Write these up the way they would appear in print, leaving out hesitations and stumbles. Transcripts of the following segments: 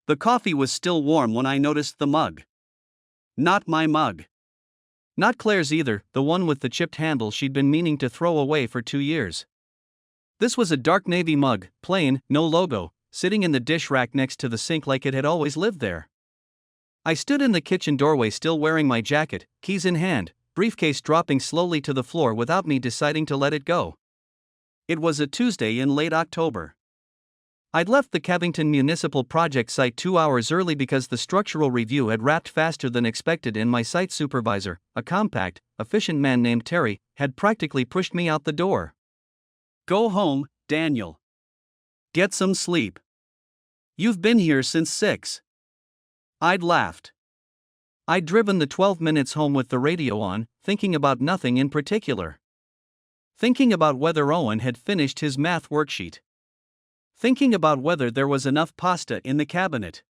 The coffee was still warm when I noticed the mug. Not my mug. Not Claire's either, the one with the chipped handle she'd been meaning to throw away for 2 years. This was a dark navy mug, plain, no logo, sitting in the dish rack next to the sink like it had always lived there. I stood in the kitchen doorway still wearing my jacket, keys in hand, briefcase dropping slowly to the floor without me deciding to let it go. It was a Tuesday in late October. I'd left the Cavington Municipal Project site 2 hours early because the structural review had wrapped faster than expected, and my site supervisor, a compact, efficient man named Terry, had practically pushed me out the door. "Go home, Daniel. Get some sleep. You've been here since 6. I'd laughed. I'd driven the 12 minutes home with the radio on, thinking about nothing in particular. Thinking about whether Owen had finished his math worksheet. Thinking about whether there was enough pasta in the cabinet.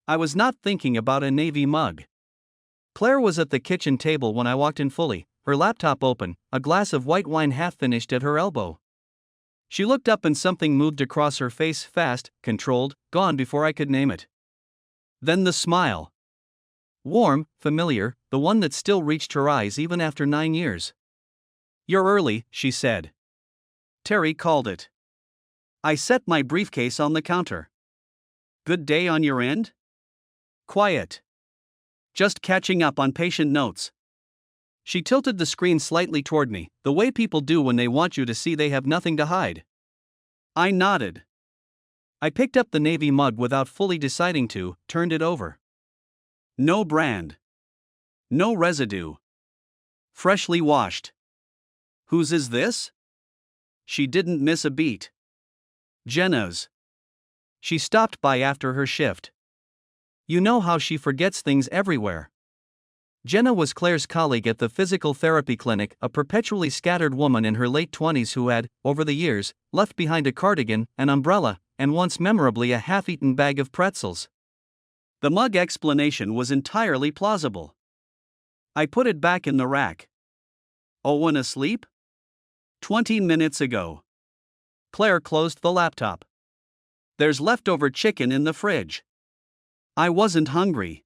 I was not thinking about a navy mug. Claire was at the kitchen table when I walked in fully, her laptop open, a glass of white wine half finished at her elbow. She looked up and something moved across her face, fast, controlled, gone before I could name it. Then the smile. Warm, familiar, the one that still reached her eyes even after 9 years. "You're early," she said. Terry called it. I set my briefcase on the counter. "Good day on your end?" "Quiet. Just catching up on patient notes." She tilted the screen slightly toward me, the way people do when they want you to see they have nothing to hide. I nodded. I picked up the navy mug without fully deciding to, turned it over. No brand. No residue. Freshly washed. "Whose is this?" She didn't miss a beat. "Jenna's." She stopped by after her shift. You know how she forgets things everywhere. Jenna was Claire's colleague at the physical therapy clinic, a perpetually scattered woman in her late 20s who had, over the years, left behind a cardigan, an umbrella, and once memorably a half-eaten bag of pretzels. The mug explanation was entirely plausible. I put it back in the rack. "Owen asleep?" 20 minutes ago. Claire closed the laptop. "There's leftover chicken in the fridge." I wasn't hungry.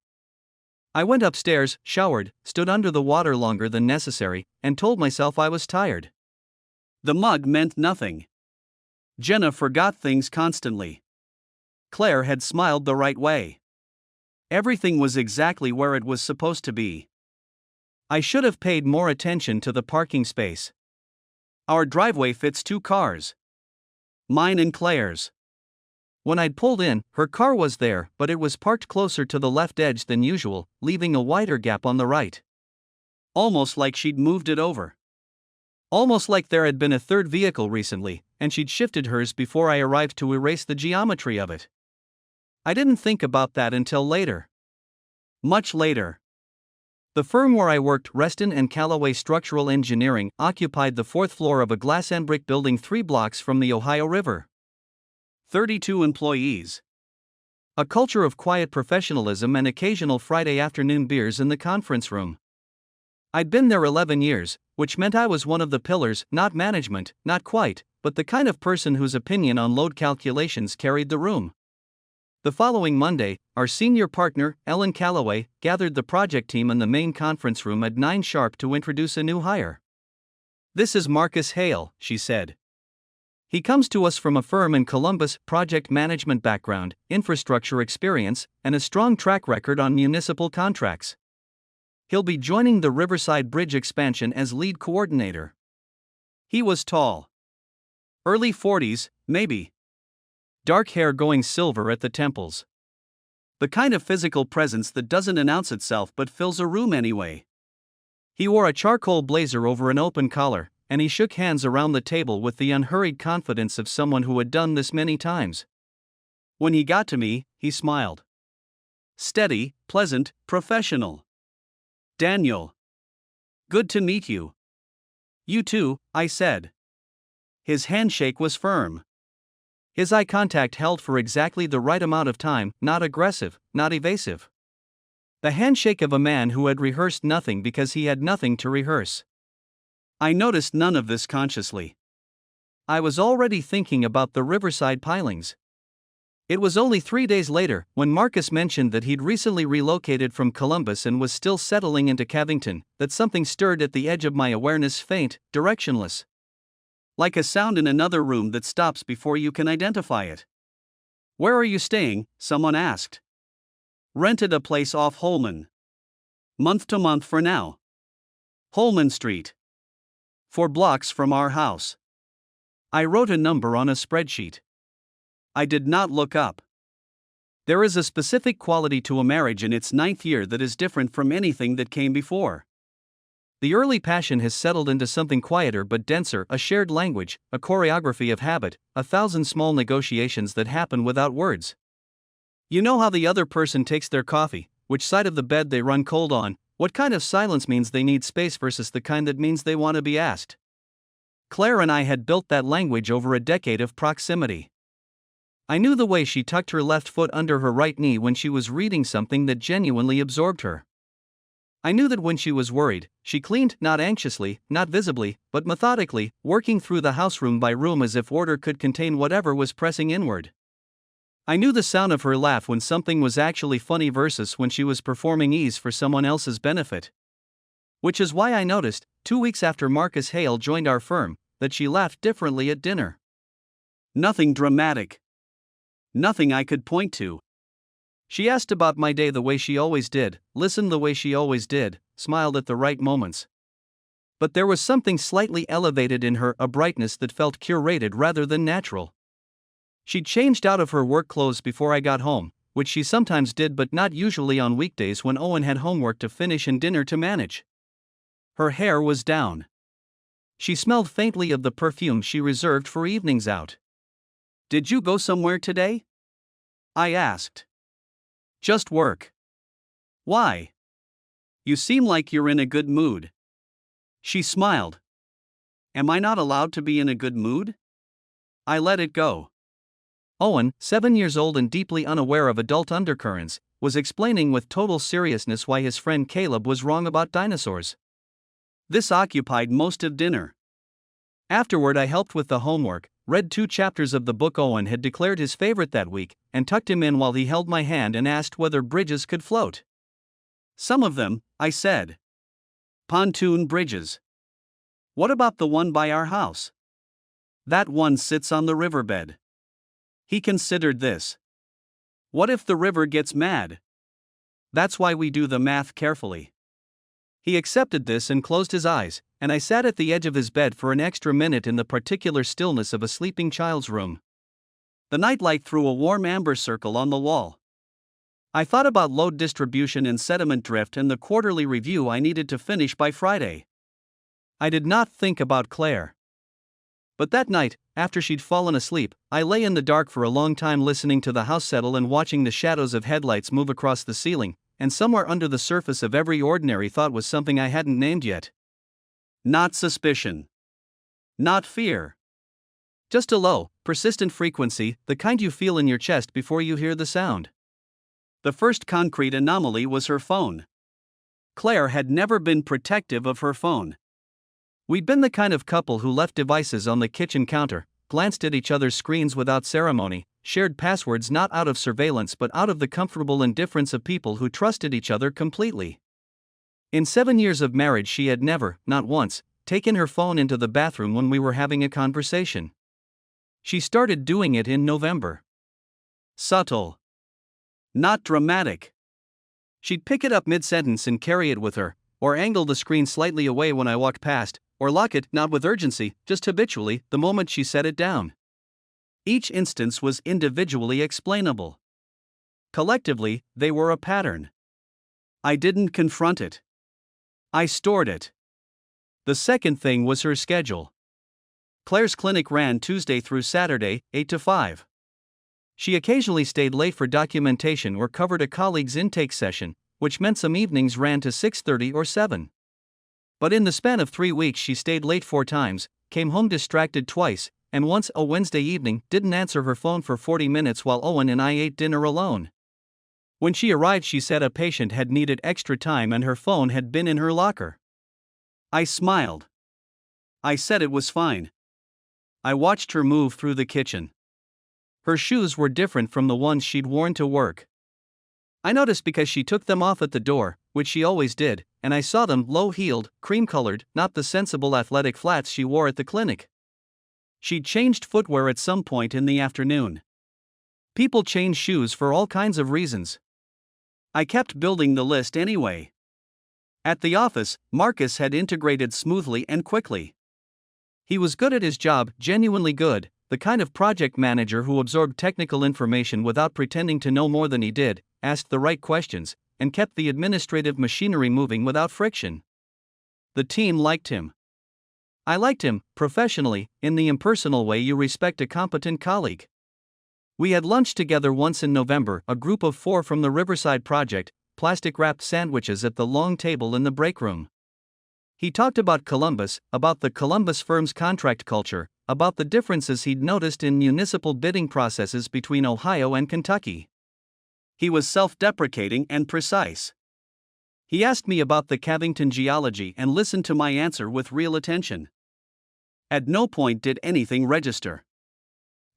I went upstairs, showered, stood under the water longer than necessary, and told myself I was tired. The mug meant nothing. Jenna forgot things constantly. Claire had smiled the right way. Everything was exactly where it was supposed to be. I should have paid more attention to the parking space. Our driveway fits 2 cars. Mine and Claire's. When I'd pulled in, her car was there, but it was parked closer to the left edge than usual, leaving a wider gap on the right. Almost like she'd moved it over. Almost like there had been a third vehicle recently, and she'd shifted hers before I arrived to erase the geometry of it. I didn't think about that until later. Much later. The firm where I worked, Reston and Callaway Structural Engineering, occupied the 4th floor of a glass and brick building 3 blocks from the Ohio River. 32 employees. A culture of quiet professionalism and occasional Friday afternoon beers in the conference room. I'd been there 11 years, which meant I was one of the pillars, not management, not quite, but the kind of person whose opinion on load calculations carried the room. The following Monday, our senior partner, Ellen Callaway, gathered the project team in the main conference room at 9 sharp to introduce a new hire. "This is Marcus Hale," she said. "He comes to us from a firm in Columbus, project management background, infrastructure experience, and a strong track record on municipal contracts. He'll be joining the Riverside Bridge expansion as lead coordinator." He was tall. Early 40s, maybe. Dark hair going silver at the temples. The kind of physical presence that doesn't announce itself but fills a room anyway. He wore a charcoal blazer over an open collar, and he shook hands around the table with the unhurried confidence of someone who had done this many times. When he got to me, he smiled. Steady, pleasant, professional. "Daniel. Good to meet you." "You too," I said. His handshake was firm. His eye contact held for exactly the right amount of time, not aggressive, not evasive. The handshake of a man who had rehearsed nothing because he had nothing to rehearse. I noticed none of this consciously. I was already thinking about the Riverside pilings. It was only 3 days later, when Marcus mentioned that he'd recently relocated from Columbus and was still settling into Cavington, that something stirred at the edge of my awareness, faint, directionless. Like a sound in another room that stops before you can identify it. "Where are you staying?" someone asked. "Rented a place off Holman. Month to month for now. Holman Street. 4 blocks from our house." I wrote a number on a spreadsheet. I did not look up. There is a specific quality to a marriage in its 9th year that is different from anything that came before. The early passion has settled into something quieter but denser, a shared language, a choreography of habit, 1,000 small negotiations that happen without words. You know how the other person takes their coffee, which side of the bed they run cold on, what kind of silence means they need space versus the kind that means they want to be asked. Claire and I had built that language over a decade of proximity. I knew the way she tucked her left foot under her right knee when she was reading something that genuinely absorbed her. I knew that when she was worried, she cleaned, not anxiously, not visibly, but methodically, working through the house room by room as if order could contain whatever was pressing inward. I knew the sound of her laugh when something was actually funny versus when she was performing ease for someone else's benefit. Which is why I noticed, 2 weeks after Marcus Hale joined our firm, that she laughed differently at dinner. Nothing dramatic. Nothing I could point to. She asked about my day the way she always did, listened the way she always did, smiled at the right moments. But there was something slightly elevated in her, a brightness that felt curated rather than natural. She'd changed out of her work clothes before I got home, which she sometimes did but not usually on weekdays when Owen had homework to finish and dinner to manage. Her hair was down. She smelled faintly of the perfume she reserved for evenings out. "Did you go somewhere today?" I asked. "Just work." "Why? You seem like you're in a good mood." She smiled. "Am I not allowed to be in a good mood?" I let it go. Owen, 7 years old and deeply unaware of adult undercurrents, was explaining with total seriousness why his friend Caleb was wrong about dinosaurs. This occupied most of dinner. Afterward, I helped with the homework, read 2 chapters of the book Owen had declared his favorite that week, and tucked him in while he held my hand and asked whether bridges could float. "Some of them," I said. "Pontoon bridges." "What about the one by our house?" "That one sits on the riverbed." He considered this. "What if the river gets mad?" "That's why we do the math carefully." He accepted this and closed his eyes, and I sat at the edge of his bed for an extra minute in the particular stillness of a sleeping child's room. The nightlight threw a warm amber circle on the wall. I thought about load distribution and sediment drift and the quarterly review I needed to finish by Friday. I did not think about Claire. But that night, after she'd fallen asleep, I lay in the dark for a long time listening to the house settle and watching the shadows of headlights move across the ceiling, and somewhere under the surface of every ordinary thought was something I hadn't named yet. Not suspicion. Not fear. Just a low, persistent frequency, the kind you feel in your chest before you hear the sound. The first concrete anomaly was her phone. Claire had never been protective of her phone. We'd been the kind of couple who left devices on the kitchen counter, glanced at each other's screens without ceremony, shared passwords not out of surveillance but out of the comfortable indifference of people who trusted each other completely. In 7 years of marriage, she had never, not once, taken her phone into the bathroom when we were having a conversation. She started doing it in November. Subtle. Not dramatic. She'd pick it up mid-sentence and carry it with her, or angle the screen slightly away when I walked past, or lock it, not with urgency, just habitually, the moment she set it down. Each instance was individually explainable. Collectively, they were a pattern. I didn't confront it. I stored it. The second thing was her schedule. Claire's clinic ran Tuesday through Saturday, 8 to 5. She occasionally stayed late for documentation or covered a colleague's intake session, which meant some evenings ran to 6:30 or 7. But in the span of 3 weeks she stayed late 4 times, came home distracted twice, and once a Wednesday evening didn't answer her phone for 40 minutes while Owen and I ate dinner alone. When she arrived, she said a patient had needed extra time and her phone had been in her locker. I smiled. I said it was fine. I watched her move through the kitchen. Her shoes were different from the ones she'd worn to work. I noticed because she took them off at the door, which she always did, and I saw them low-heeled, cream-colored, not the sensible athletic flats she wore at the clinic. She'd changed footwear at some point in the afternoon. People change shoes for all kinds of reasons. I kept building the list anyway. At the office, Marcus had integrated smoothly and quickly. He was good at his job, genuinely good, the kind of project manager who absorbed technical information without pretending to know more than he did, asked the right questions, and kept the administrative machinery moving without friction. The team liked him. I liked him, professionally, in the impersonal way you respect a competent colleague. We had lunch together once in November, a group of 4 from the Riverside project, plastic-wrapped sandwiches at the long table in the break room. He talked about Columbus, about the Columbus firm's contract culture, about the differences he'd noticed in municipal bidding processes between Ohio and Kentucky. He was self-deprecating and precise. He asked me about the Cavington geology and listened to my answer with real attention. At no point did anything register.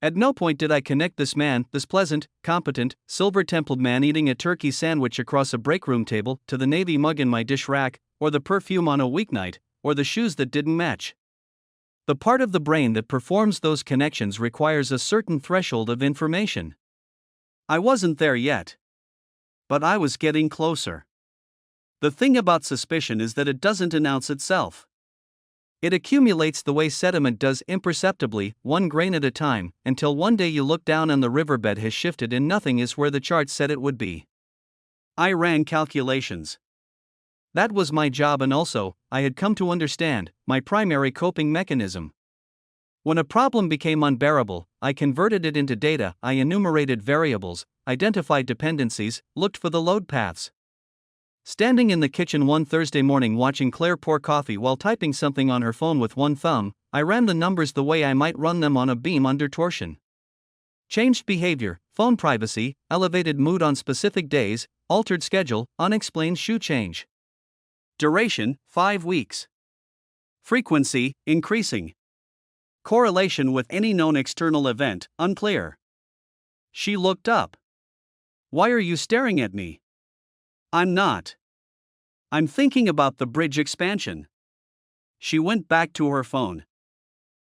At no point did I connect this man, this pleasant, competent, silver-templed man eating a turkey sandwich across a break room table, to the navy mug in my dish rack, or the perfume on a weeknight, or the shoes that didn't match. The part of the brain that performs those connections requires a certain threshold of information. I wasn't there yet. But I was getting closer. The thing about suspicion is that it doesn't announce itself. It accumulates the way sediment does, imperceptibly, 1 grain at a time, until one day you look down and the riverbed has shifted and nothing is where the chart said it would be. I ran calculations. That was my job, and also, I had come to understand, my primary coping mechanism. When a problem became unbearable, I converted it into data, I enumerated variables, identified dependencies, looked for the load paths. Standing in the kitchen one Thursday morning watching Claire pour coffee while typing something on her phone with one thumb, I ran the numbers the way I might run them on a beam under torsion. Changed behavior, phone privacy, elevated mood on specific days, altered schedule, unexplained shoe change. Duration, 5 weeks. Frequency, increasing. Correlation with any known external event, unclear. She looked up. Why are you staring at me? I'm not. I'm thinking about the bridge expansion. She went back to her phone.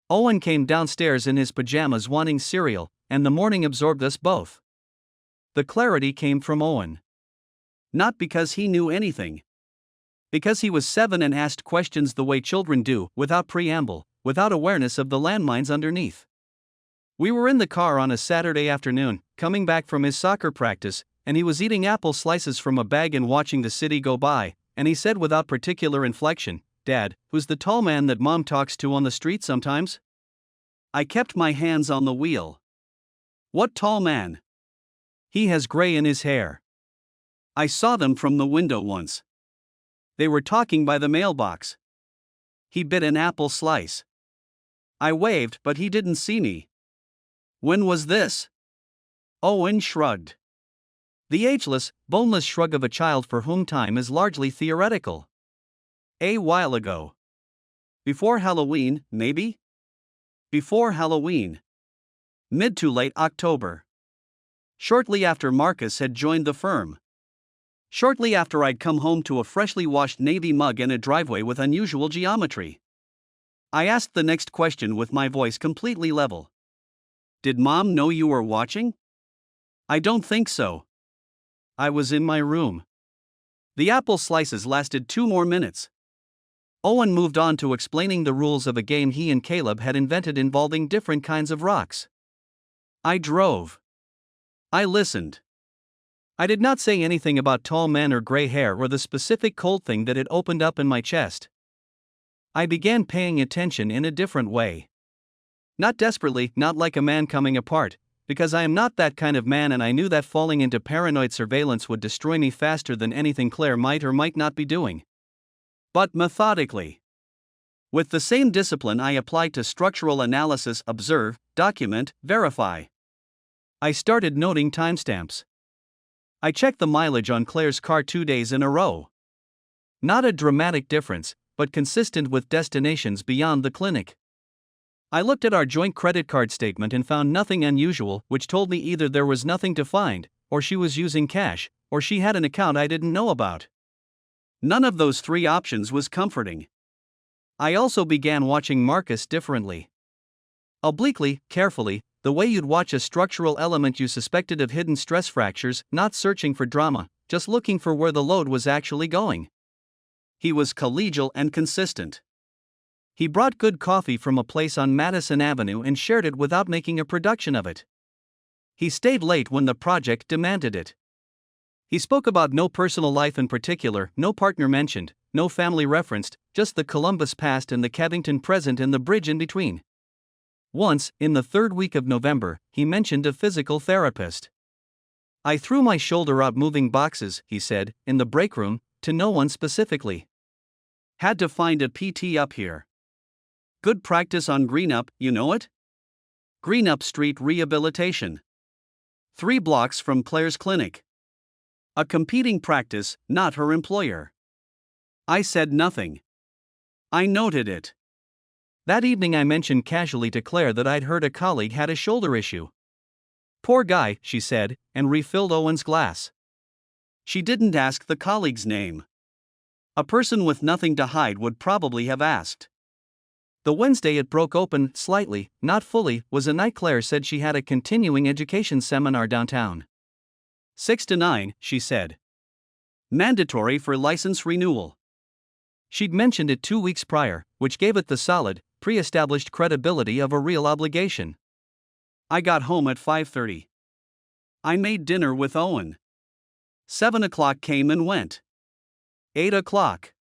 Owen came downstairs in his pajamas wanting cereal, and the morning absorbed us both. The clarity came from Owen. Not because he knew anything. Because he was 7 and asked questions the way children do, without preamble, without awareness of the landmines underneath. We were in the car on a Saturday afternoon, coming back from his soccer practice, and he was eating apple slices from a bag and watching the city go by, and he said without particular inflection, "Dad, who's the tall man that Mom talks to on the street sometimes?" I kept my hands on the wheel. What tall man? He has gray in his hair. I saw them from the window once. They were talking by the mailbox. He bit an apple slice. I waved, but he didn't see me. When was this? Owen shrugged. The ageless, boneless shrug of a child for whom time is largely theoretical. A while ago. Before Halloween, maybe? Before Halloween. Mid to late October. Shortly after Marcus had joined the firm. Shortly after I'd come home to a freshly washed navy mug and a driveway with unusual geometry. I asked the next question with my voice completely level. Did Mom know you were watching? I don't think so. I was in my room. The apple slices lasted 2 more minutes. Owen moved on to explaining the rules of a game he and Caleb had invented involving different kinds of rocks. I drove. I listened. I did not say anything about tall men or gray hair or the specific cold thing that had opened up in my chest. I began paying attention in a different way. Not desperately, not like a man coming apart, because I am not that kind of man, and I knew that falling into paranoid surveillance would destroy me faster than anything Claire might or might not be doing. But methodically. With the same discipline I applied to structural analysis: observe, document, verify. I started noting timestamps. I checked the mileage on Claire's car 2 days in a row. Not a dramatic difference, but consistent with destinations beyond the clinic. I looked at our joint credit card statement and found nothing unusual, which told me either there was nothing to find, or she was using cash, or she had an account I didn't know about. None of those three options was comforting. I also began watching Marcus differently. Obliquely, carefully, the way you'd watch a structural element you suspected of hidden stress fractures, not searching for drama, just looking for where the load was actually going. He was collegial and consistent. He brought good coffee from a place on Madison Avenue and shared it without making a production of it. He stayed late when the project demanded it. He spoke about no personal life in particular, no partner mentioned, no family referenced, just the Columbus past and the Cavington present and the bridge in between. Once, in the third week of November, he mentioned a physical therapist. I threw my shoulder up moving boxes, he said, in the break room, to no one specifically. Had to find a PT up here. Good practice on Greenup, you know it? Greenup Street Rehabilitation. 3 blocks from Claire's clinic. A competing practice, not her employer. I said nothing. I noted it. That evening I mentioned casually to Claire that I'd heard a colleague had a shoulder issue. Poor guy, she said, and refilled Owen's glass. She didn't ask the colleague's name. A person with nothing to hide would probably have asked. The Wednesday it broke open, slightly, not fully, was a night Claire said she had a continuing education seminar downtown. 6 to 9, she said. Mandatory for license renewal. She'd mentioned it 2 weeks prior, which gave it the solid, pre-established credibility of a real obligation. I got home at 5:30. I made dinner with Owen. 7 o'clock came and went. 8 o'clock.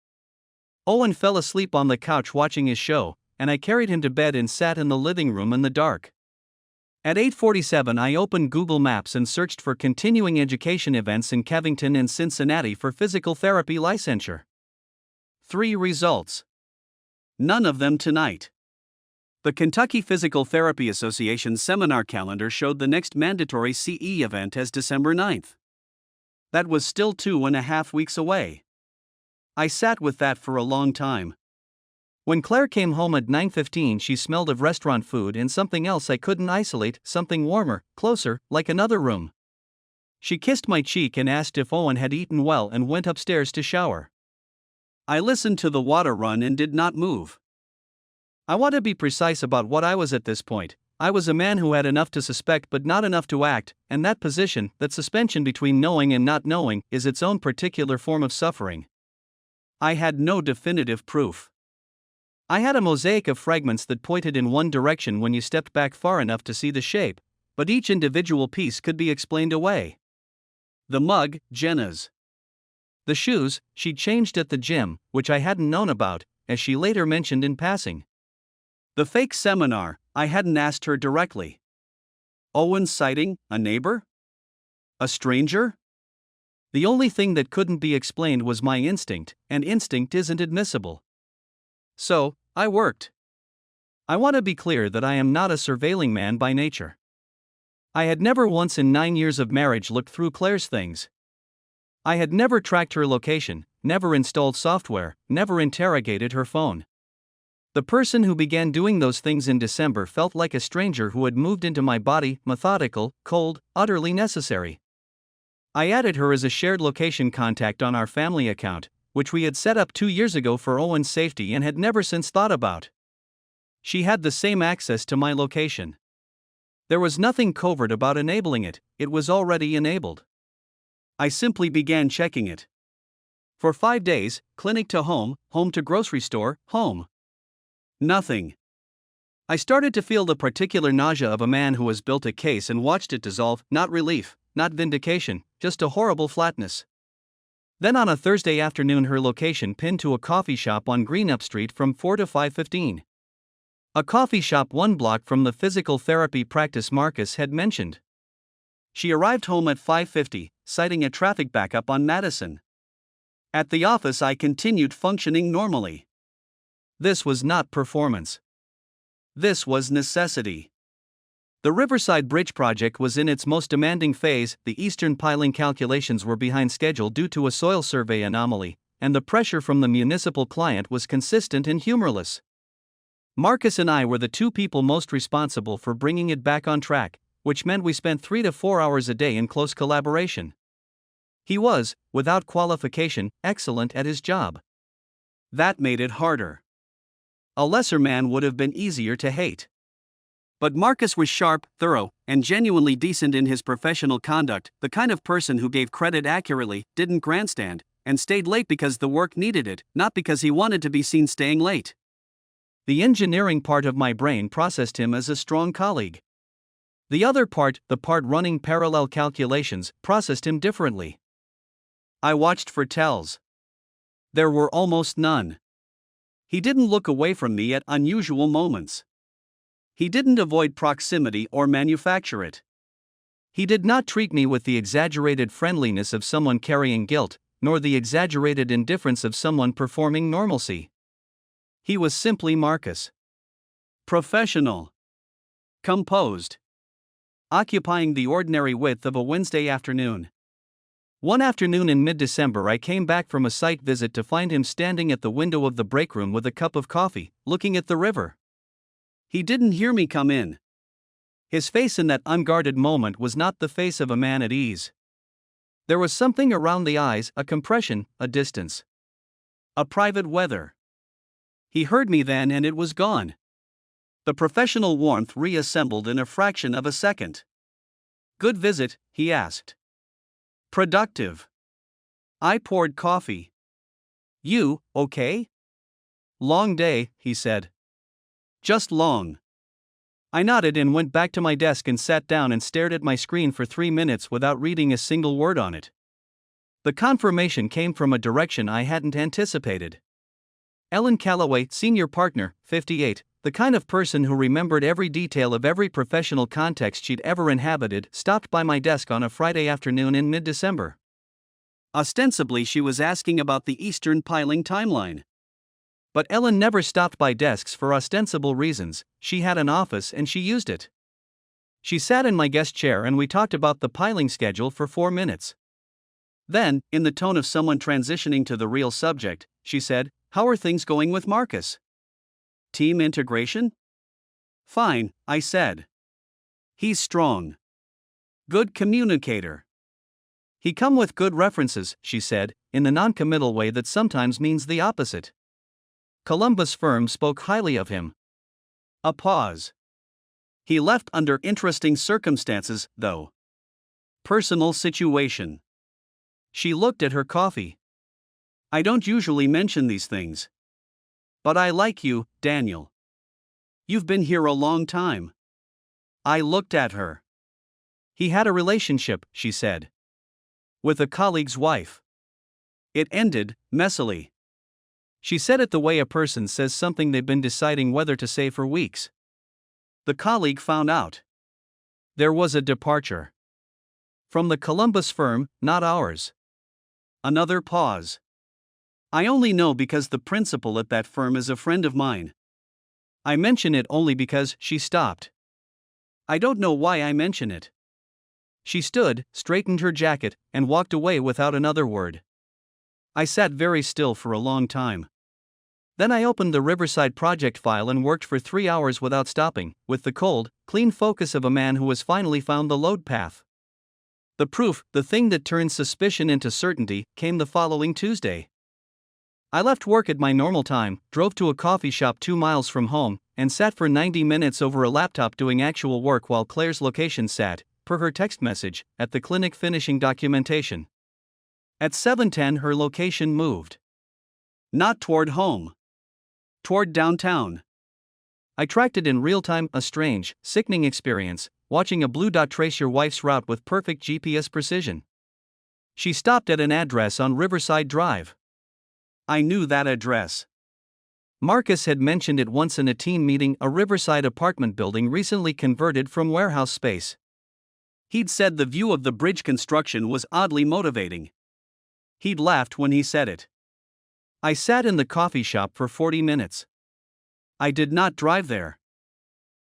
Owen fell asleep on the couch watching his show, and I carried him to bed and sat in the living room in the dark. At 8:47 I opened Google Maps and searched for continuing education events in Cavington and Cincinnati for physical therapy licensure. 3 results. None of them tonight. The Kentucky Physical Therapy Association seminar calendar showed the next mandatory CE event as December 9th. That was still 2.5 weeks away. I sat with that for a long time. When Claire came home at 9:15 she smelled of restaurant food and something else I couldn't isolate, something warmer, closer, like another room. She kissed my cheek and asked if Owen had eaten well and went upstairs to shower. I listened to the water run and did not move. I want to be precise about what I was at this point. I was a man who had enough to suspect but not enough to act, and that position, that suspension between knowing and not knowing, is its own particular form of suffering. I had no definitive proof. I had a mosaic of fragments that pointed in one direction when you stepped back far enough to see the shape, but each individual piece could be explained away. The mug, Jenna's. The shoes, she'd changed at the gym, which I hadn't known about, as she later mentioned in passing. The fake seminar, I hadn't asked her directly. Owen's sighting, a neighbor? A stranger? The only thing that couldn't be explained was my instinct, and instinct isn't admissible. So, I worked. I want to be clear that I am not a surveilling man by nature. I had never once in 9 years of marriage looked through Claire's things. I had never tracked her location, never installed software, never interrogated her phone. The person who began doing those things in December felt like a stranger who had moved into my body, methodical, cold, utterly necessary. I added her as a shared location contact on our family account, which we had set up 2 years ago for Owen's safety and had never since thought about. She had the same access to my location. There was nothing covert about enabling it, it was already enabled. I simply began checking it. For 5 days, clinic to home to grocery store, home. Nothing. I started to feel the particular nausea of a man who has built a case and watched it dissolve, not relief, not vindication, just a horrible flatness. Then on a Thursday afternoon her location pinned to a coffee shop on Greenup Street from 4 to 5:15. A coffee shop 1 block from the physical therapy practice Marcus had mentioned. She arrived home at 5:50, citing a traffic backup on Madison. At the office I continued functioning normally. This was not performance. This was necessity. The Riverside Bridge project was in its most demanding phase, the eastern piling calculations were behind schedule due to a soil survey anomaly, and the pressure from the municipal client was consistent and humorless. Marcus and I were the two people most responsible for bringing it back on track, which meant we spent 3 to 4 hours a day in close collaboration. He was, without qualification, excellent at his job. That made it harder. A lesser man would have been easier to hate. But Marcus was sharp, thorough, and genuinely decent in his professional conduct, the kind of person who gave credit accurately, didn't grandstand, and stayed late because the work needed it, not because he wanted to be seen staying late. The engineering part of my brain processed him as a strong colleague. The other part, the part running parallel calculations, processed him differently. I watched for tells. There were almost none. He didn't look away from me at unusual moments. He didn't avoid proximity or manufacture it. He did not treat me with the exaggerated friendliness of someone carrying guilt, nor the exaggerated indifference of someone performing normalcy. He was simply Marcus. Professional. Composed. Occupying the ordinary width of a Wednesday afternoon. One afternoon in mid-December I came back from a site visit to find him standing at the window of the break room with a cup of coffee, looking at the river. He didn't hear me come in. His face in that unguarded moment was not the face of a man at ease. There was something around the eyes, a compression, a distance. A private weather. He heard me then and it was gone. The professional warmth reassembled in a fraction of a second. "Good visit?" he asked. "Productive." I poured coffee. "You, okay?" "Long day," he said. "Just long." I nodded and went back to my desk and sat down and stared at my screen for 3 minutes without reading a single word on it. The confirmation came from a direction I hadn't anticipated. Ellen Calloway, senior partner, 58, the kind of person who remembered every detail of every professional context she'd ever inhabited, stopped by my desk on a Friday afternoon in mid-December. Ostensibly she was asking about the Eastern piling timeline. But Ellen never stopped by desks for ostensible reasons. She had an office and she used it. She sat in my guest chair and we talked about the piling schedule for 4 minutes. Then, in the tone of someone transitioning to the real subject, she said, "How are things going with Marcus? Team integration?" "Fine," I said. "He's strong. Good communicator. He come with good references," she said, in the non-committal way that sometimes means the opposite. "Columbus firm spoke highly of him." A pause. "He left under interesting circumstances, though. Personal situation." She looked at her coffee. "I don't usually mention these things. But I like you, Daniel. You've been here a long time." I looked at her. "He had a relationship," she said. "With a colleague's wife. It ended, messily." She said it the way a person says something they've been deciding whether to say for weeks. The colleague found out. There was a departure. From the Columbus firm, not ours. Another pause. "I only know because the principal at that firm is a friend of mine." I mention it only because she stopped. I don't know why I mention it. She stood, straightened her jacket, and walked away without another word. I sat very still for a long time. Then I opened the Riverside project file and worked for 3 hours without stopping, with the cold, clean focus of a man who has finally found the load path. The proof, the thing that turns suspicion into certainty, came the following Tuesday. I left work at my normal time, drove to a coffee shop 2 miles from home, and sat for 90 minutes over a laptop doing actual work while Claire's location sat, per her text message, at the clinic finishing documentation. At 7:10 her location moved. Not toward home. Toward downtown. I tracked it in real time, a strange, sickening experience, watching a blue dot trace your wife's route with perfect GPS precision. She stopped at an address on Riverside Drive. I knew that address. Marcus had mentioned it once in a team meeting, a Riverside apartment building recently converted from warehouse space. He'd said the view of the bridge construction was oddly motivating. He'd laughed when he said it. I sat in the coffee shop for 40 minutes. I did not drive there.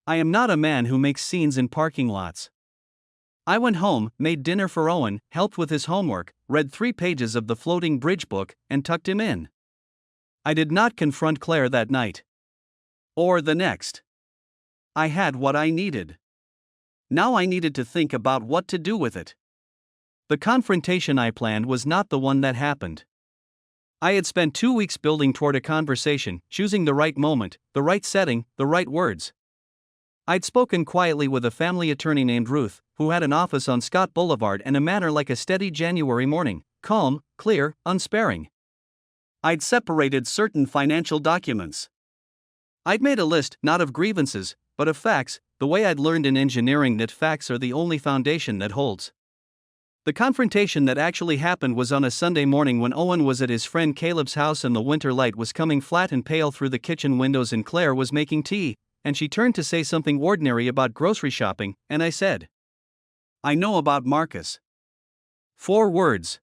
I am not a man who makes scenes in parking lots. I went home, made dinner for Owen, helped with his homework, read 3 pages of the floating bridge book, and tucked him in. I did not confront Claire that night. Or the next. I had what I needed. Now I needed to think about what to do with it. The confrontation I planned was not the one that happened. I had spent 2 weeks building toward a conversation, choosing the right moment, the right setting, the right words. I'd spoken quietly with a family attorney named Ruth, who had an office on Scott Boulevard and a manner like a steady January morning, calm, clear, unsparing. I'd separated certain financial documents. I'd made a list, not of grievances, but of facts, the way I'd learned in engineering that facts are the only foundation that holds. The confrontation that actually happened was on a Sunday morning when Owen was at his friend Caleb's house and the winter light was coming flat and pale through the kitchen windows and Claire was making tea, and she turned to say something ordinary about grocery shopping, and I said, "I know about Marcus." 4 words.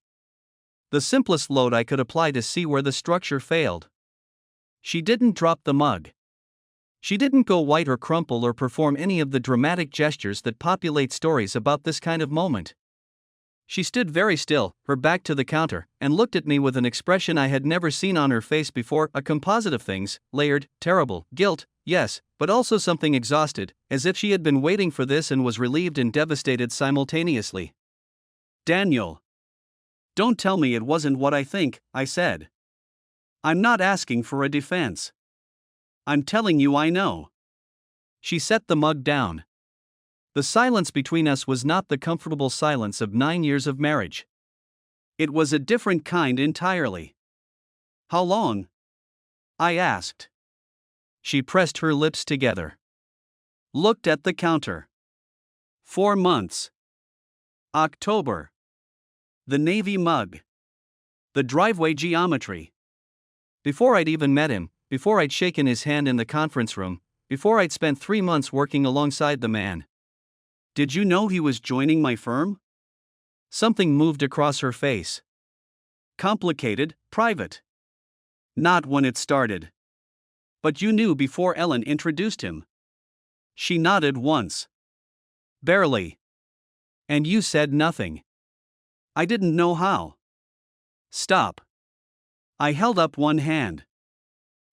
The simplest load I could apply to see where the structure failed. She didn't drop the mug. She didn't go white or crumple or perform any of the dramatic gestures that populate stories about this kind of moment. She stood very still, her back to the counter, and looked at me with an expression I had never seen on her face before, a composite of things, layered, terrible, guilt, yes, but also something exhausted, as if she had been waiting for this and was relieved and devastated simultaneously. "Daniel. Don't tell me it wasn't what I think," I said. "I'm not asking for a defense. I'm telling you I know." She set the mug down. The silence between us was not the comfortable silence of 9 years of marriage. It was a different kind entirely. "How long?" I asked. She pressed her lips together. Looked at the counter. 4 months. October. The navy mug. The driveway geometry. Before I'd even met him, before I'd shaken his hand in the conference room, before I'd spent 3 months working alongside the man. "Did you know he was joining my firm?" Something moved across her face. "Complicated, private." "Not when it started." "But you knew before Ellen introduced him." She nodded once. "Barely." "And you said nothing." "I didn't know how." "Stop." I held up one hand.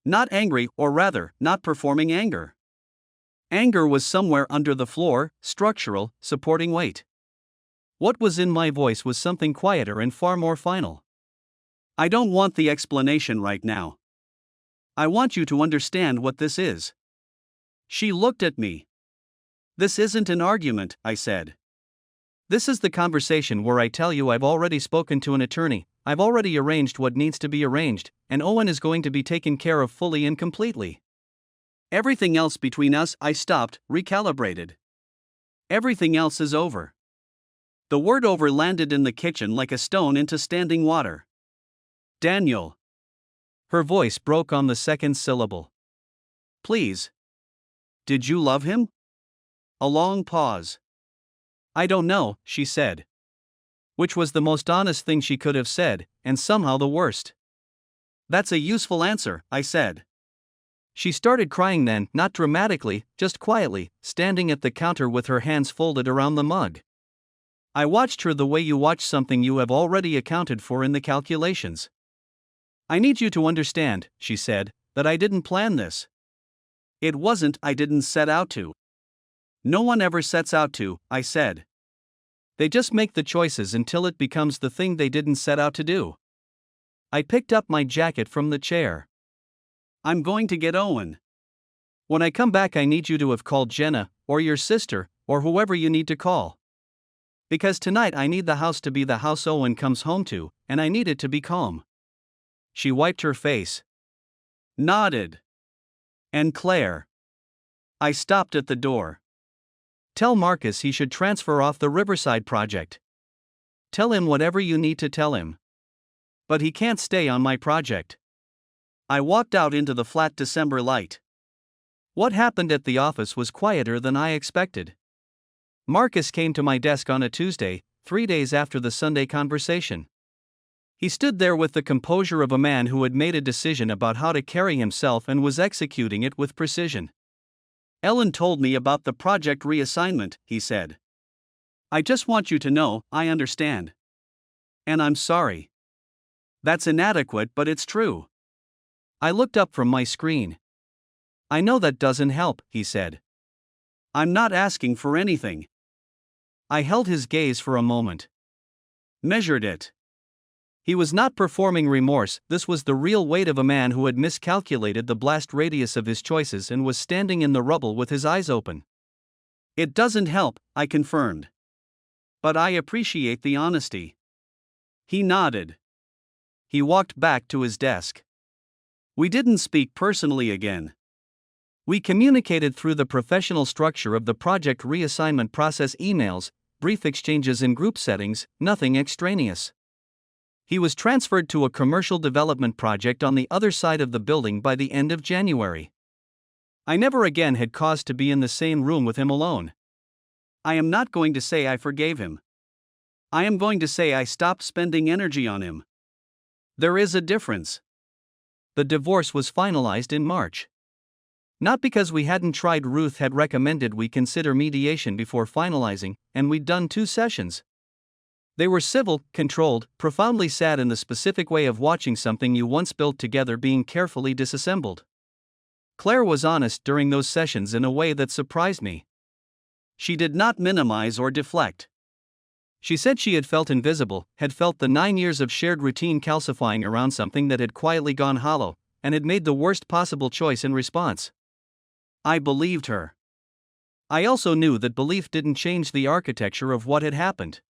Not angry, or rather, not performing anger. Anger was somewhere under the floor, structural, supporting weight. What was in my voice was something quieter and far more final. "I don't want the explanation right now. I want you to understand what this is." She looked at me. "This isn't an argument," I said. "This is the conversation where I tell you I've already spoken to an attorney, I've already arranged what needs to be arranged, and Owen is going to be taken care of fully and completely. Everything else between us," I stopped, recalibrated. "Everything else is over." The word over landed in the kitchen like a stone into standing water. "Daniel." Her voice broke on the second syllable. "Please. Did you love him?" A long pause. "I don't know," she said. Which was the most honest thing she could have said, and somehow the worst. "That's a useful answer," I said. She started crying then, not dramatically, just quietly, standing at the counter with her hands folded around the mug. I watched her the way you watch something you have already accounted for in the calculations. "I need you to understand," she said, "that I didn't plan this. It wasn't I didn't set out to." "No one ever sets out to," I said. "They just make the choices until it becomes the thing they didn't set out to do." I picked up my jacket from the chair. "I'm going to get Owen. When I come back I need you to have called Jenna, or your sister, or whoever you need to call. Because tonight I need the house to be the house Owen comes home to, and I need it to be calm." She wiped her face. Nodded. "And Claire." I stopped at the door. "Tell Marcus he should transfer off the Riverside project. Tell him whatever you need to tell him. But he can't stay on my project." I walked out into the flat December light. What happened at the office was quieter than I expected. Marcus came to my desk on a Tuesday, 3 days after the Sunday conversation. He stood there with the composure of a man who had made a decision about how to carry himself and was executing it with precision. "Ellen told me about the project reassignment," he said. "I just want you to know, I understand. And I'm sorry. That's inadequate, but it's true." I looked up from my screen. I know that doesn't help, he said. I'm not asking for anything. I held his gaze for a moment. Measured it. He was not performing remorse, this was the real weight of a man who had miscalculated the blast radius of his choices and was standing in the rubble with his eyes open. It doesn't help, I confirmed. But I appreciate the honesty. He nodded. He walked back to his desk. We didn't speak personally again. We communicated through the professional structure of the project reassignment process: emails, brief exchanges in group settings, nothing extraneous. He was transferred to a commercial development project on the other side of the building by the end of January. I never again had cause to be in the same room with him alone. I am not going to say I forgave him. I am going to say I stopped spending energy on him. There is a difference. The divorce was finalized in March. Not because we hadn't tried. Ruth had recommended we consider mediation before finalizing, and we'd done 2 sessions. They were civil, controlled, profoundly sad in the specific way of watching something you once built together being carefully disassembled. Claire was honest during those sessions in a way that surprised me. She did not minimize or deflect. She said she had felt invisible, had felt the 9 years of shared routine calcifying around something that had quietly gone hollow, and had made the worst possible choice in response. I believed her. I also knew that belief didn't change the architecture of what had happened.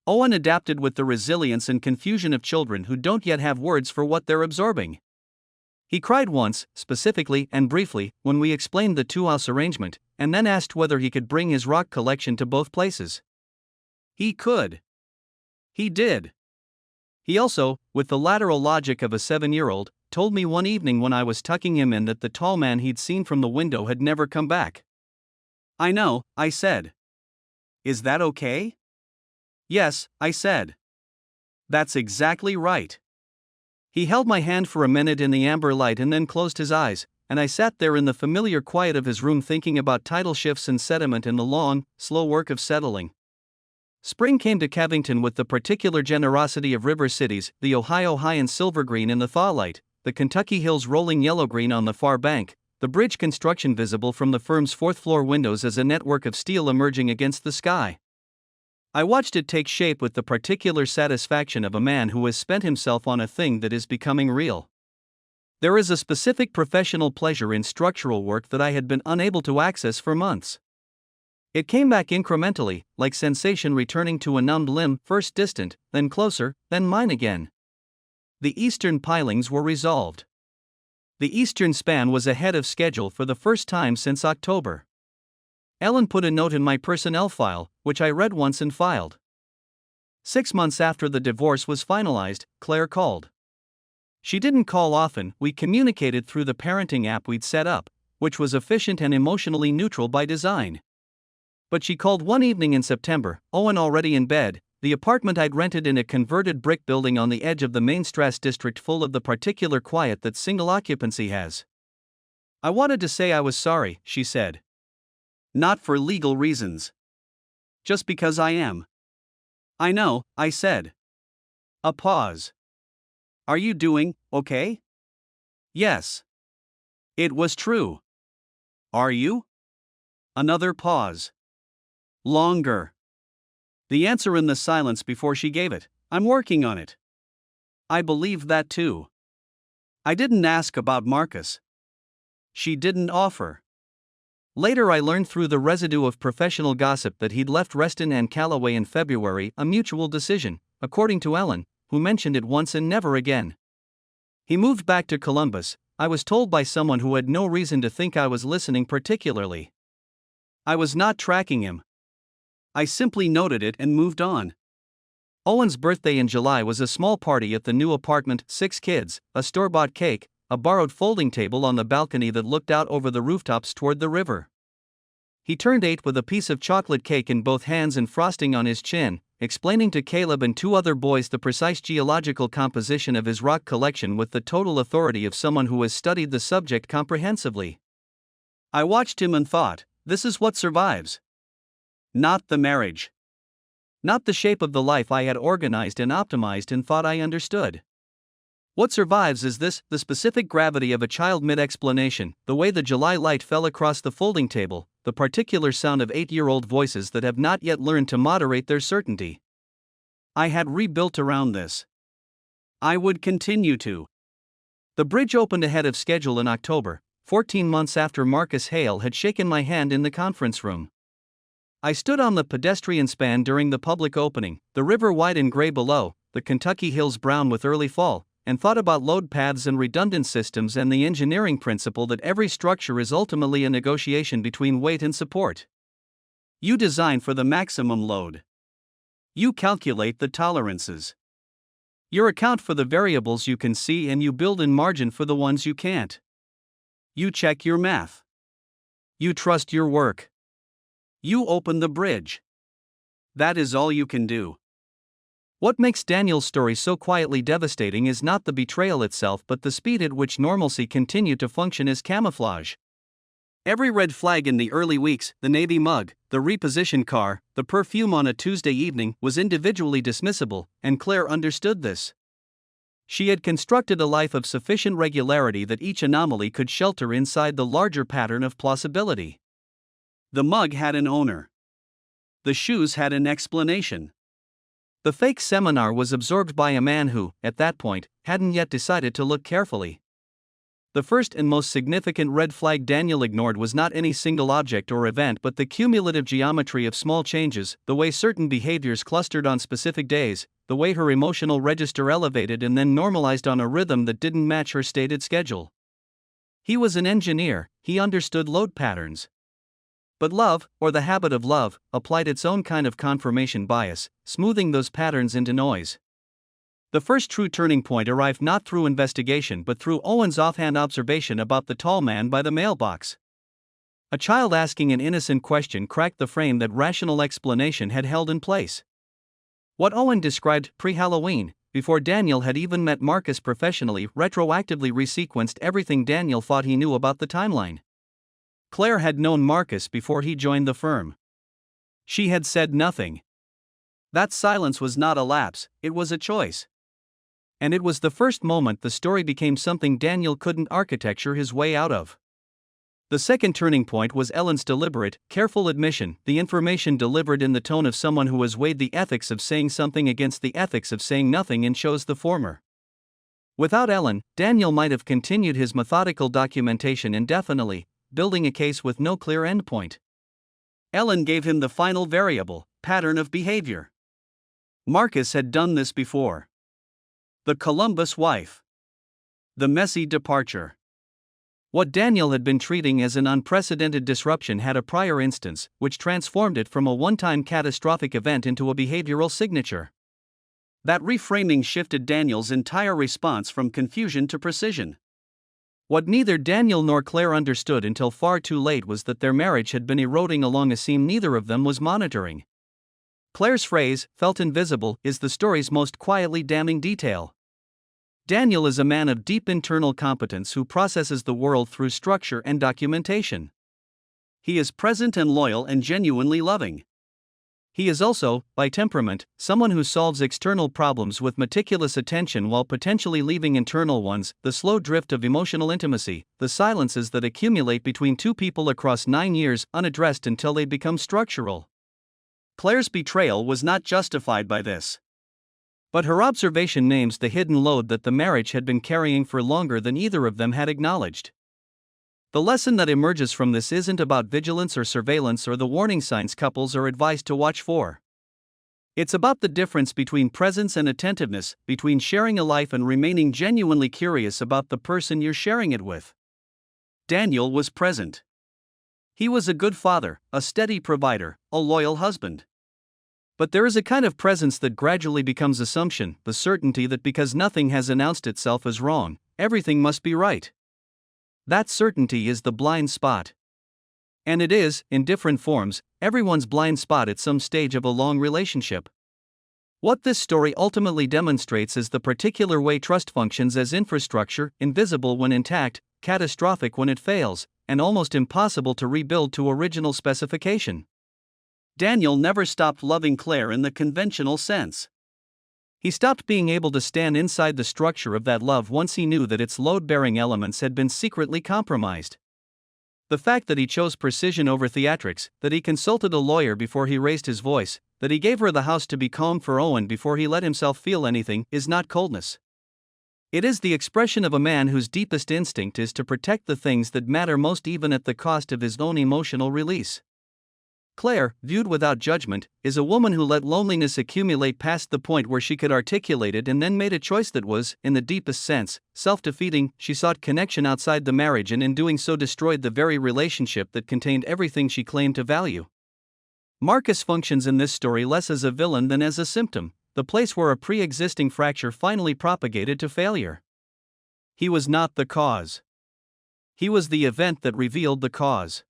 Owen adapted with the resilience and confusion of children who don't yet have words for what they're absorbing. He cried once, specifically and briefly, when we explained the 2-house arrangement, and then asked whether he could bring his rock collection to both places. He could. He did. He also, with the lateral logic of a 7-year-old, told me one evening when I was tucking him in that the tall man he'd seen from the window had never come back. I know, I said. Is that okay? Yes, I said. That's exactly right. He held my hand for a minute in the amber light and then closed his eyes, and I sat there in the familiar quiet of his room thinking about tidal shifts and sediment and the long, slow work of settling. Spring came to Cavington with the particular generosity of river cities, the Ohio high and silver green in the thaw light, the Kentucky hills rolling yellow-green on the far bank, the bridge construction visible from the firm's 4th-floor windows as a network of steel emerging against the sky. I watched it take shape with the particular satisfaction of a man who has spent himself on a thing that is becoming real. There is a specific professional pleasure in structural work that I had been unable to access for months. It came back incrementally, like sensation returning to a numbed limb, first distant, then closer, then mine again. The eastern pilings were resolved. The eastern span was ahead of schedule for the first time since October. Ellen put a note in my personnel file, which I read once and filed. 6 months after the divorce was finalized, Claire called. She didn't call often. We communicated through the parenting app we'd set up, which was efficient and emotionally neutral by design. But she called one evening in September, Owen already in bed, the apartment I'd rented in a converted brick building on the edge of the main stress district, full of the particular quiet that single occupancy has. I wanted to say I was sorry, she said. Not for legal reasons. Just because I am. I know, I said. A pause. Are you doing okay? Yes. It was true. Are you? Another pause. Longer. The answer in the silence before she gave it: I'm working on it. I believed that too. I didn't ask about Marcus. She didn't offer. Later I learned through the residue of professional gossip that he'd left Reston and Callaway in February, a mutual decision, according to Ellen, who mentioned it once and never again. He moved back to Columbus, I was told by someone who had no reason to think I was listening particularly. I was not tracking him. I simply noted it and moved on. Owen's birthday in July was a small party at the new apartment, 6 kids, a store-bought cake, a borrowed folding table on the balcony that looked out over the rooftops toward the river. He turned 8 with a piece of chocolate cake in both hands and frosting on his chin, explaining to Caleb and 2 other boys the precise geological composition of his rock collection with the total authority of someone who has studied the subject comprehensively. I watched him and thought, this is what survives. Not the marriage. Not the shape of the life I had organized and optimized and thought I understood. What survives is this: the specific gravity of a child mid-explanation, the way the July light fell across the folding table, the particular sound of 8-year-old voices that have not yet learned to moderate their certainty. I had rebuilt around this. I would continue to. The bridge opened ahead of schedule in October, 14 months after Marcus Hale had shaken my hand in the conference room. I stood on the pedestrian span during the public opening, the river white and gray below, the Kentucky hills brown with early fall, and thought about load paths and redundant systems and the engineering principle that every structure is ultimately a negotiation between weight and support. You design for the maximum load. You calculate the tolerances. You account for the variables you can see and you build in margin for the ones you can't. You check your math. You trust your work. You open the bridge. That is all you can do. What makes Daniel's story so quietly devastating is not the betrayal itself but the speed at which normalcy continued to function as camouflage. Every red flag in the early weeks, the navy mug, the repositioned car, the perfume on a Tuesday evening, was individually dismissible, and Claire understood this. She had constructed a life of sufficient regularity that each anomaly could shelter inside the larger pattern of plausibility. The mug had an owner. The shoes had an explanation. The fake seminar was absorbed by a man who, at that point, hadn't yet decided to look carefully. The first and most significant red flag Daniel ignored was not any single object or event but the cumulative geometry of small changes, the way certain behaviors clustered on specific days, the way her emotional register elevated and then normalized on a rhythm that didn't match her stated schedule. He was an engineer, he understood load patterns. But love, or the habit of love, applied its own kind of confirmation bias, smoothing those patterns into noise. The first true turning point arrived not through investigation but through Owen's offhand observation about the tall man by the mailbox. A child asking an innocent question cracked the frame that rational explanation had held in place. What Owen described pre-Halloween, before Daniel had even met Marcus professionally, retroactively resequenced everything Daniel thought he knew about the timeline. Claire had known Marcus before he joined the firm. She had said nothing. That silence was not a lapse, it was a choice. And it was the first moment the story became something Daniel couldn't architecture his way out of. The second turning point was Ellen's deliberate, careful admission, the information delivered in the tone of someone who has weighed the ethics of saying something against the ethics of saying nothing and chose the former. Without Ellen, Daniel might have continued his methodical documentation indefinitely, building a case with no clear endpoint. Ellen gave him the final variable, pattern of behavior. Marcus had done this before. The Columbus wife. The messy departure. What Daniel had been treating as an unprecedented disruption had a prior instance, which transformed it from a one-time catastrophic event into a behavioral signature. That reframing shifted Daniel's entire response from confusion to precision. What neither Daniel nor Claire understood until far too late was that their marriage had been eroding along a seam neither of them was monitoring. Claire's phrase, "felt invisible," is the story's most quietly damning detail. Daniel is a man of deep internal competence who processes the world through structure and documentation. He is present and loyal and genuinely loving. He is also, by temperament, someone who solves external problems with meticulous attention while potentially leaving internal ones, the slow drift of emotional intimacy, the silences that accumulate between two people across 9 years unaddressed until they become structural. Claire's betrayal was not justified by this. But her observation names the hidden load that the marriage had been carrying for longer than either of them had acknowledged. The lesson that emerges from this isn't about vigilance or surveillance or the warning signs couples are advised to watch for. It's about the difference between presence and attentiveness, between sharing a life and remaining genuinely curious about the person you're sharing it with. Daniel was present. He was a good father, a steady provider, a loyal husband. But there is a kind of presence that gradually becomes assumption, the certainty that because nothing has announced itself as wrong, everything must be right. That certainty is the blind spot. And it is, in different forms, everyone's blind spot at some stage of a long relationship. What this story ultimately demonstrates is the particular way trust functions as infrastructure, invisible when intact, catastrophic when it fails, and almost impossible to rebuild to original specification. Daniel never stopped loving Claire in the conventional sense. He stopped being able to stand inside the structure of that love once he knew that its load-bearing elements had been secretly compromised. The fact that he chose precision over theatrics, that he consulted a lawyer before he raised his voice, that he gave her the house to be calm for Owen before he let himself feel anything, is not coldness. It is the expression of a man whose deepest instinct is to protect the things that matter most, even at the cost of his own emotional release. Claire, viewed without judgment, is a woman who let loneliness accumulate past the point where she could articulate it and then made a choice that was, in the deepest sense, self-defeating. She sought connection outside the marriage and in doing so destroyed the very relationship that contained everything she claimed to value. Marcus functions in this story less as a villain than as a symptom, the place where a pre-existing fracture finally propagated to failure. He was not the cause. He was the event that revealed the cause.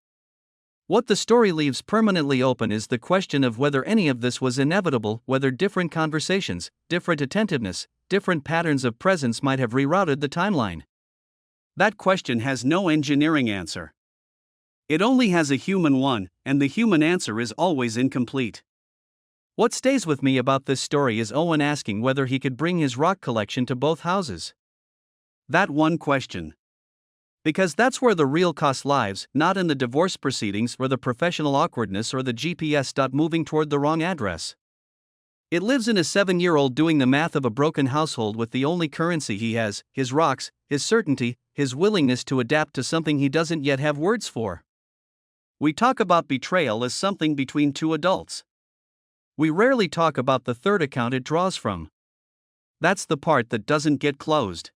What the story leaves permanently open is the question of whether any of this was inevitable, whether different conversations, different attentiveness, different patterns of presence might have rerouted the timeline. That question has no engineering answer. It only has a human one, and the human answer is always incomplete. What stays with me about this story is Owen asking whether he could bring his rock collection to both houses. That one question. Because that's where the real cost lies, not in the divorce proceedings or the professional awkwardness or the GPS dot moving toward the wrong address. It lives in a 7-year-old doing the math of a broken household with the only currency he has, his rocks, his certainty, his willingness to adapt to something he doesn't yet have words for. We talk about betrayal as something between two adults. We rarely talk about the third account it draws from. That's the part that doesn't get closed.